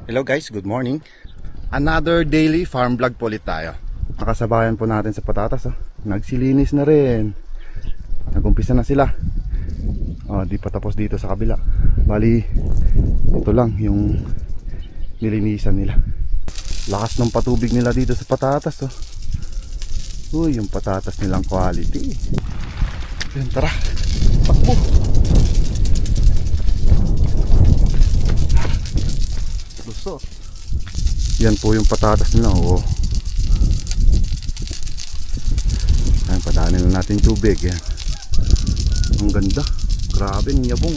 Hello guys, good morning. Another daily farm vlog po ulit tayo. Nakasabayan po natin sa patatas. Nagsilinis na rin. Nagumpisa na sila. Di pa tapos dito sa kabila. Bali, ito lang yung nilinisan nila. Lakas ng patubig nila dito sa patatas. Uy, yung patatas nilang quality. Yan, tara. Takbo. Lusot. Yan po yung patatas nila. Ayan, padaanin na natin tubig. Yan. Ang ganda. Grabe, ang yabong.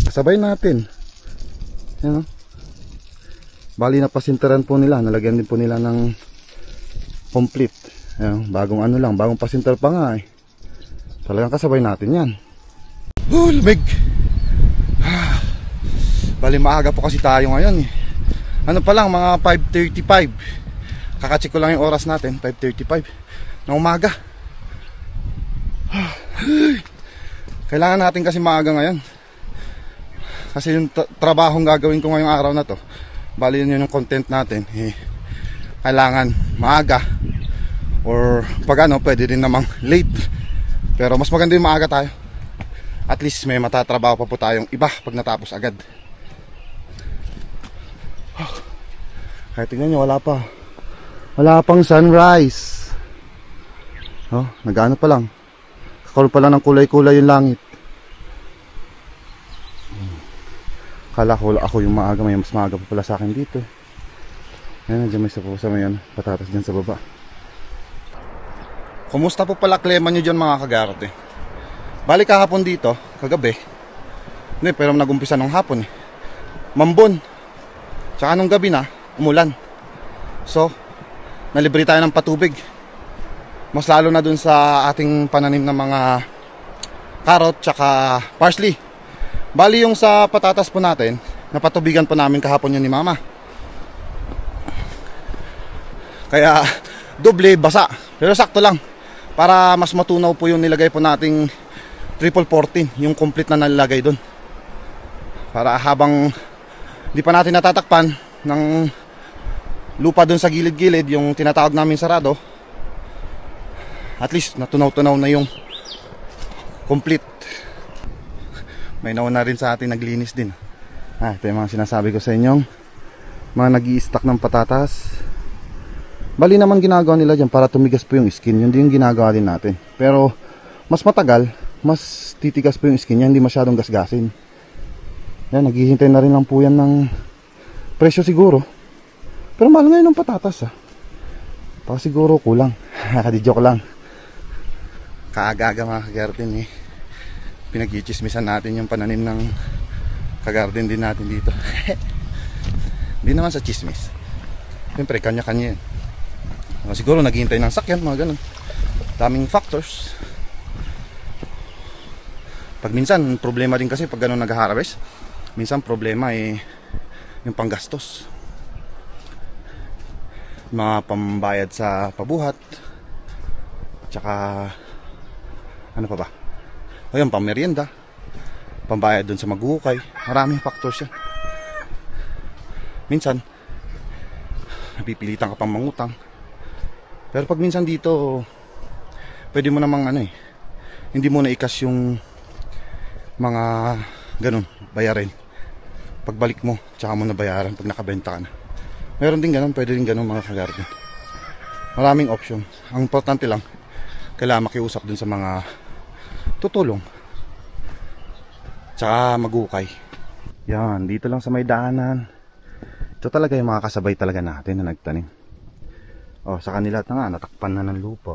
Kasabay natin. Yan, bali na pasinteran po nila. Nalagyan din po nila ng complete. Ayan, bagong ano lang. Bagong pasinter pa nga Talagang kasabay natin yan. Lumig. Bali maaga po kasi tayo ngayon Ano pa lang, mga 5:35. Kakacheck ko lang yung oras natin, 5:35 na umaga. Kailangan natin kasi maaga ngayon. Kasi yung trabahong gagawin ko ngayong araw na to, bali yun yung content natin kailangan maaga. Or pag pwede rin namang late. Pero mas maganda yung maaga tayo. At least may matatrabaho pa po tayong iba pag natapos agad. Kaya tingnan nyo, wala pang sunrise. Nag-ano pa lang. Kakaroon pa lang ng kulay-kulay yung langit. Kala ko ako yung maaga, may mas maaga pa pala sa akin dito. Ayan, nandiyan may sapusa, may patatas dyan sa baba. Kumusta po pala klema nyo dyan mga kagarte? Balik kahapon dito, kagabi. Pero nag-umpisa nung hapon Mambon. Tsaka nung gabi na umulan. So, nalibre tayo ng patubig. Mas lalo na dun sa ating pananim ng mga carrot tsaka parsley. Bali yung sa patatas po natin, napatubigan po namin kahapon yun ni mama. Kaya doble basa. Pero sakto lang. Para mas matunaw po yung nilagay po nating triple 14, yung complete na nalagay dun. Para habang di pa natin natatakpan ng lupa dun sa gilid-gilid, yung tinatawag namin sarado, at least natunaw-tunaw na yung complete. May nauna rin sa atin naglinis din. Ito yung mga sinasabi ko sa inyong mga nag-i-stack ng patatas. Bali naman ginagawa nila dyan para tumigas po yung skin. Yun din yung ginagawa din natin. Pero mas matagal, mas titigas po yung skin niya, hindi masyadong gasgasin. Yan, naghihintay na rin lang po yan ng presyo siguro. Pero mahal ngayon ng patatas Baka siguro kulang. Joke lang. Kaagaga mga kagarden Pinag-i-chismisan natin yung pananim ng kagarden din natin dito. Hindi naman sa chismis. Siyempre kanya-kanya yan. Siguro naghihintay ng sakyan, mga ganun. Daming factors. Pag minsan problema din kasi pag ganun nag-harvest, minsan problema yung panggastos, mga pambayad sa pabuhat, tsaka ano pa ba, yung pamerienda, pambayad dun sa maghuhukay. Maraming factors yan. Minsan napipilitan ka pang mangutang. Pero pag minsan dito pwede mo namang hindi mo na ikas yung mga ganun bayarin. Pagbalik mo tsaka mo na bayaran pag nakabenta ka na. Meron din ganun, pwede din ganun mga kagarden. Maraming option. Ang importante lang, kailangan makiusap dun sa mga tutulong tsaka magukay. Yan, dito lang sa may daanan. Ito talaga yung mga kasabay talaga natin na nagtanim. Sa kanila na natakpan na ng lupa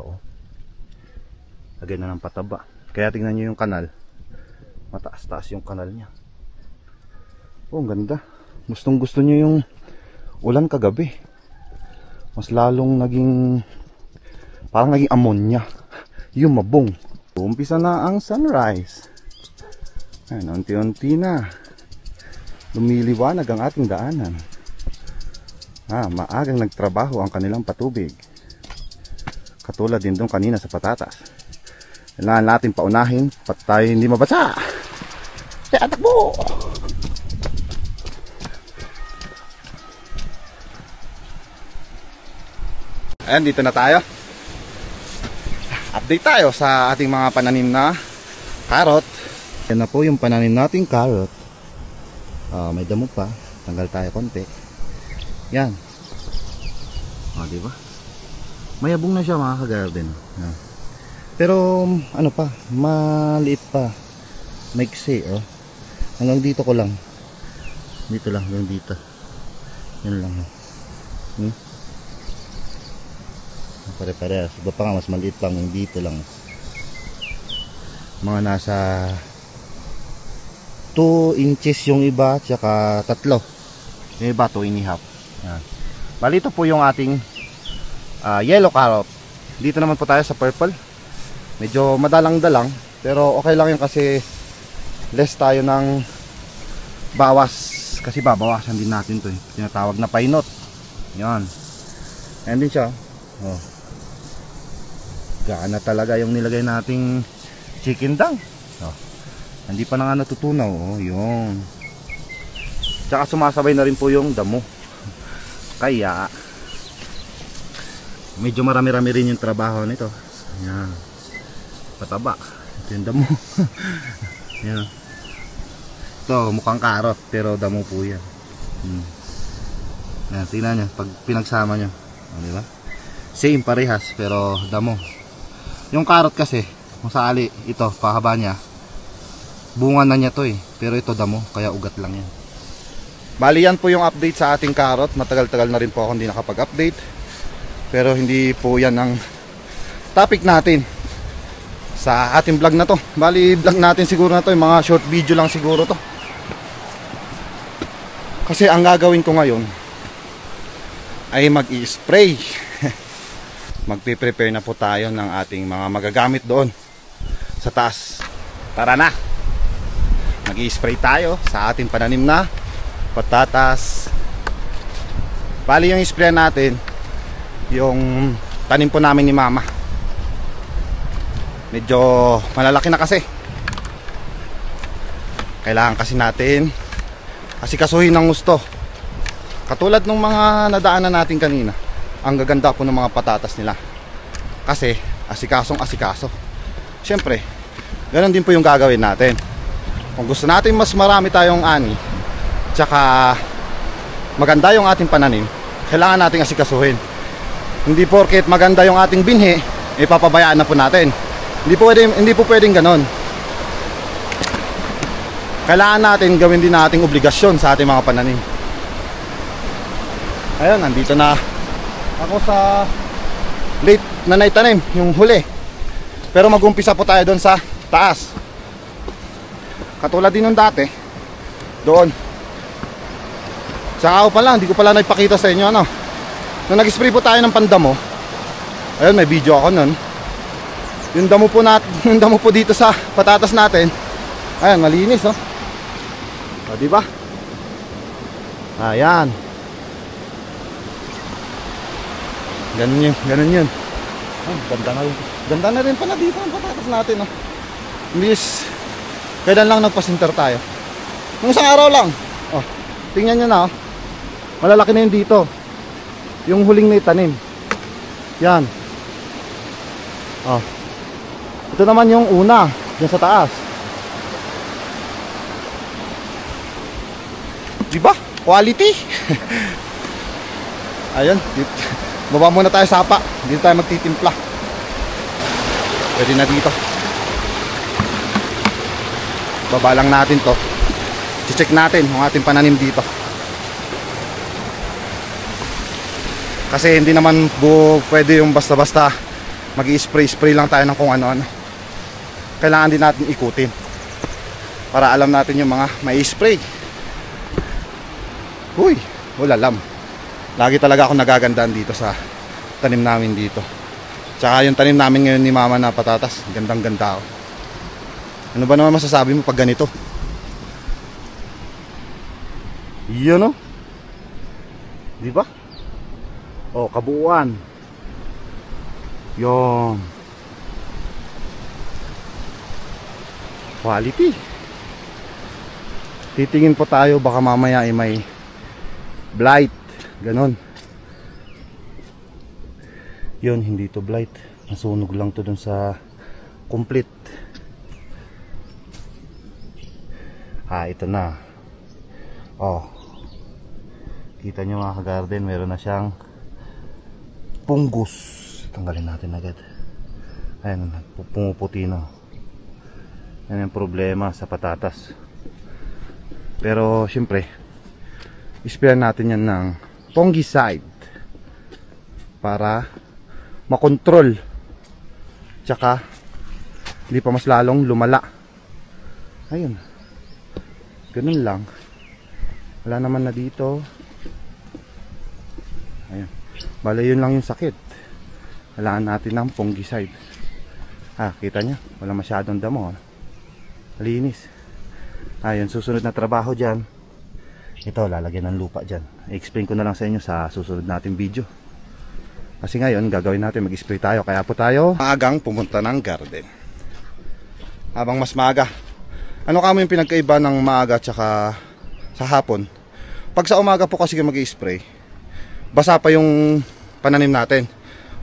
lagay na ng pataba. Kaya tingnan nyo yung kanal, mataas-taas yung kanal nya. Ang ganda. Gustong gusto nyo yung ulan kagabi. Mas lalong parang naging ammonia yung mabong. Umpisa na ang sunrise. Unti-unti na lumiliwanag ang ating daanan. Maagang nagtrabaho ang kanilang patubig. Katulad din doon kanina sa patatas. Kailangan natin paunahin pat tayo hindi mabasa. Kaya takbo! Ayan, dito na tayo. Update tayo sa ating mga pananim na carrot. Yan na po yung pananim nating carrot. May damo pa. Tanggal tayo konti. Yan. Diba? Mayabong na siya mga ka-garden. Yan. Pero ano pa, maliit pa. Maiksi, oh. Hanggang dito ko lang. Dito lang, hanggang dito. Yan lang. Pare-parehas. Iba pa nga, mas maliit lang yung dito lang. Mga nasa 2 inches yung iba, tsaka 3. Yung iba 2.5. Yan. Bali, ito po yung ating yellow carrot. Dito naman po tayo sa purple. Medyo madalang-dalang, pero okay lang yun kasi less tayo ng bawas. Kasi babawasan din natin to, tinatawag na painot. Yan. Ayan din siya. Oh. Gaana talaga yung nilagay nating chicken dang. Oh. Hindi pa na nga natutunaw. Oh, yun. Tsaka sumasabay na rin po yung damo. Kaya medyo marami-rami rin yung trabaho nito. Yan. Pataba. Ito yung damo. Yan. Ito mukhang carrot pero damo po yan. Yan, tingnan nyo pag pinagsama nyo. Diba? Same, parehas, pero damo. Yung carrot kasi, kung sakali ito, pahaba niya, bunga na niya to eh. Pero ito damo, kaya ugat lang yan. Bali yan po yung update sa ating carrot. Matagal-tagal na rin po ako hindi nakapag-update. Pero hindi po yan ang topic natin sa ating vlog na to. Bali, vlog natin siguro na to, yung mga short video lang siguro to. Kasi ang gagawin ko ngayon ay mag-i-spray. Magpe-prepare na po tayo ng ating mga magagamit doon sa taas. Tara na! Mag-i-spray tayo sa ating pananim na patatas. Bali yung spray natin, yung tanim po namin ni mama. Medyo malalaki na kasi. Kailangan kasi natin asikasuhin ng gusto. Katulad ng mga nadaanan natin kanina. Ang gaganda po ng mga patatas nila. Kasi asikasong asikaso. Siyempre, ganun din po yung gagawin natin. Kung gusto natin mas marami tayong ani, tsaka maganda yung ating pananim, kailangan nating asikasuhin. Hindi porket maganda yung ating binhi, papabayaan na po natin. Hindi po pwedeng ganon. Kailangan natin gawin din nating obligasyon sa ating mga pananim. Ayun, nandito na ako sa late na naitanim, yung huli. Pero mag-umpisa po tayo doon sa taas. Katulad din nung dati, doon. Tsaka ako pala, hindi ko pala naipakita sa inyo, ano. Nung nag-spray po tayo ng pandamo, ayun, may video ako nun. Yung damo po natin, yung damo po dito sa patatas natin. Ayan, malinis, oh. O, diba? Ayan. Ganun yun. Oh, ganda na rin. Ganda na rin pala dito ang patatas natin, oh. Imbis, kailan lang nagpasinter tayo. Nung isang araw lang. Oh, tingnan nyo na, oh. Malalaki na yun dito. Yung huling na itanim. Yan. Oh. Ito naman yung una, dyan sa taas. Diba? Quality. Ayun, baba muna tayo sa sapa. Dito tayo magtitimpla. Pwede na dito. Baba lang natin to. I-check natin ang ating pananim dito. Kasi hindi naman pwede yung basta-basta mag-i-spray lang tayo ng kung ano-ano. Kailangan din natin ikutin para alam natin yung mga may spray. Uy, wala alam. Lagi talaga ako nagagandaan dito sa tanim namin dito. Tsaka yung tanim namin ngayon ni mama na patatas, gandang ganda ako. Ano ba naman masasabi mo pag ganito? Yun, no? Di ba? Oh, kabuuan. Yon. Quality. Titingin po tayo, baka mamaya ay may blight. Ganon. Yun, hindi to blight, nasunog lang to dun sa complete. Ito na. Kita nyo mga ka-garden, meron na siyang fungus. Tanggalin natin agad. Ayan, pumuputi na. Yan yung problema sa patatas. Pero syempre, isprayan natin yan ng fungicide para makontrol, tsaka hindi pa mas lalong lumala. Ayun, ganun lang. Wala naman na dito. Ayun, bale yun lang yung sakit. Kailangan natin ng fungicide. Kita nyo, wala masyadong damo. Malinis. Ayun, susunod na trabaho dyan, ito, lalagyan ng lupa dyan. I-explain ko na lang sa inyo sa susunod nating video. Kasi ngayon, gagawin natin, mag-spray tayo. Kaya po tayo maagang pumunta ng garden. Habang mas maaga. Ano kamo yung pinagkaiba ng maaga tsaka sa hapon? Pag sa umaga po kasi mag-spray, basa pa yung pananim natin.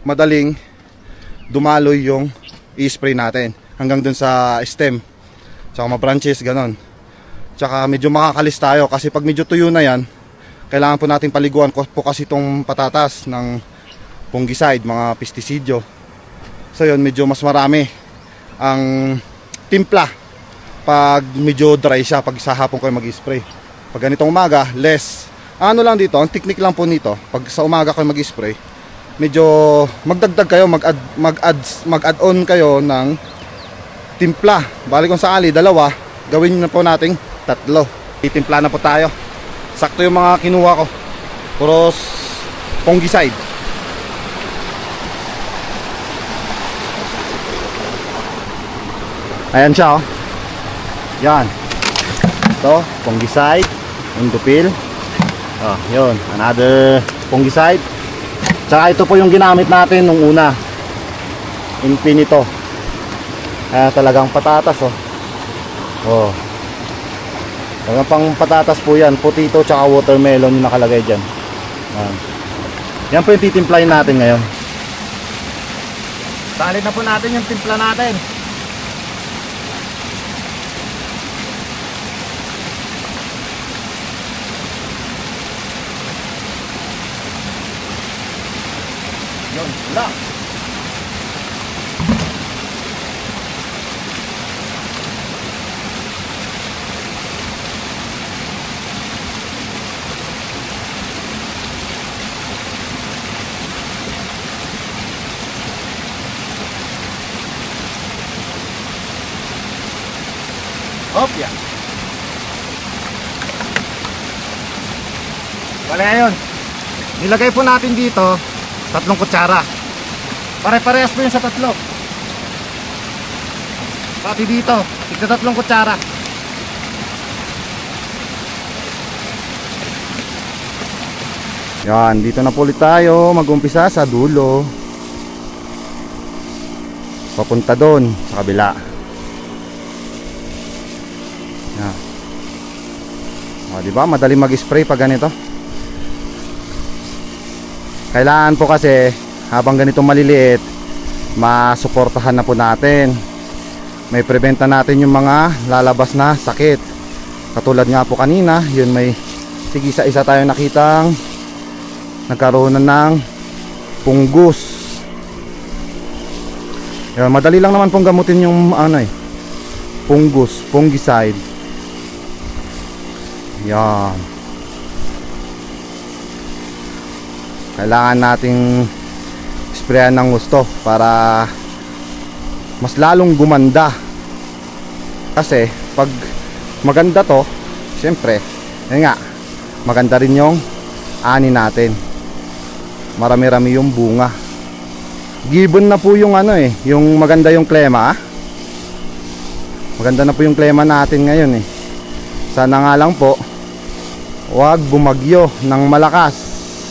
Madaling dumaloy yung i-spray natin hanggang dun sa stem, tsaka mga branches, ganon. Tsaka medyo makakalis tayo kasi pag medyo tuyo na yan, kailangan po natin paliguan po kasi itong patatas ng fungicide, mga pestisidyo. So yun, medyo mas marami ang timpla pag medyo dry siya, pag sa hapon kayo mag-spray. Pag ganitong umaga, less. Ano lang dito, ang technique lang po nito, pag sa umaga kayo mag-spray, medyo magdagdag kayo, mag-add-on kayo ng timpla. Bali kung sakali, 2, gawin na po nating 3. Itimpla na po tayo. Sakto yung mga kinuha ko. Puros fungicide. Ayan siya, oh. Yan. Ito, fungicide, Indopil. Yun, another fungicide. Tsaka ito po yung ginamit natin nung una, Infinito. Talagang patatas, talagang pang patatas po yan. Potato tsaka watermelon yung nakalagay dyan. Yan po yung titimplahin natin ngayon. Salin na po natin yung timpla natin. Yun, wala. Yan. Wala yun. Nilagay po natin dito 3 kutsara. Pare-parehas po yun sa 3. Pati dito, tigna 3 kutsara. Yan, dito na po ulit tayo. Mag-umpisa sa dulo, papunta doon sa kabila. Diba? Madali mag-spray pag ganito. Kailangan po kasi habang ganito maliliit, masuportahan na po natin. May preventa natin yung mga lalabas na sakit. Katulad nga po kanina, yun may tig-isa-isa tayo nakitang nagkaroon na ng fungus. Madali lang naman pong gamutin yung fungus, fungicide. Yan. Kailangan nating sprayan ng gusto para mas lalong gumanda. Kasi pag maganda to, syempre, yun nga, maganda rin yung ani natin. Marami-rami yung bunga. Given na po yung yung maganda yung klema. Maganda na po yung klema natin ngayon. Sana nga lang po wag bumagyo ng malakas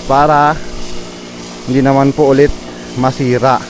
para hindi naman po ulit masira.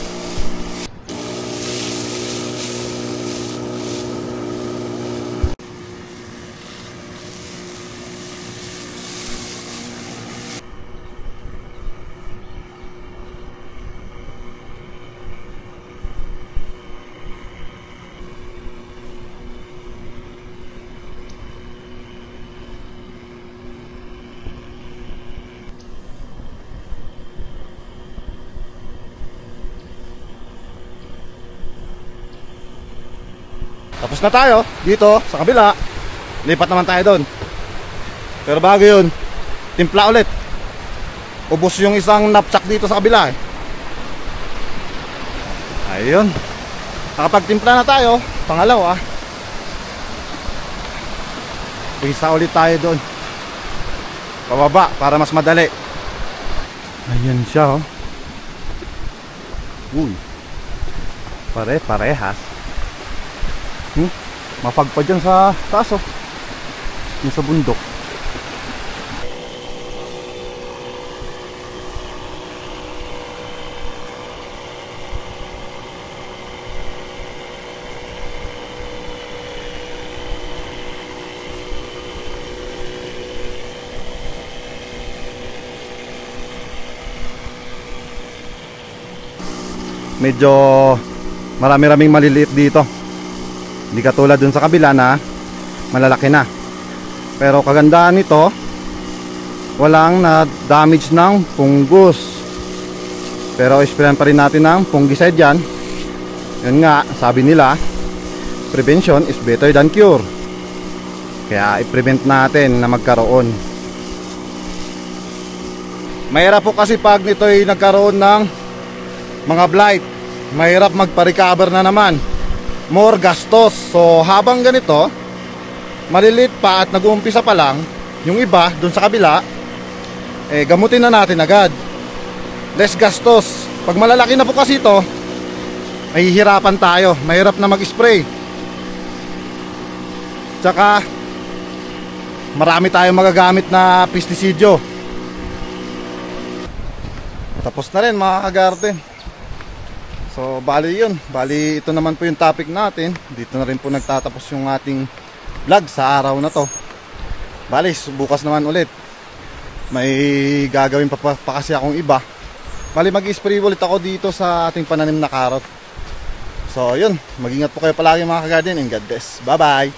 Tapos na tayo dito sa kabila. Lipat naman tayo doon. Pero bago yun, timpla ulit. Ubos yung isang knapsack dito sa kabila eh. Ayun. Nakapagtimpla na tayo. Pangalawa. Pisa ulit tayo doon. Pababa para mas madali. Ayan siya oh. Uy. Parehas. Mapagpa dyan sa taas oh. Yung sa bundok. Medyo marami-raming maliliit dito. Hindi katulad dun sa kabila na malalaki na. Pero kagandahan nito, walang na damage ng fungus. Pero isprayan pa rin natin ng fungicide dyan. Yun nga, sabi nila, prevention is better than cure. Kaya i-prevent natin na magkaroon. Mahirap po kasi pag nito ay nagkaroon ng mga blight, mahirap magpa-recover na naman. More gastos. So habang ganito, maliliit pa at nag-uumpisa pa lang, yung iba dun sa kabila, gamutin na natin agad. Less gastos. Pag malalaki na po kasi ito, mahihirapan tayo. Mahirap na mag-spray. Tsaka marami tayong magagamit na pestisidyo. Tapos na rin mga kagarden. So bali yun, bali ito naman po yung topic natin. Dito na rin po nagtatapos yung ating vlog sa araw na to. Bali bukas naman ulit may gagawin pa kasi akong iba. Bali mag-spray ulit ako dito sa ating pananim na carrot. So yun, mag-ingat po kayo palagi mga kagarden, and God bless. Bye bye.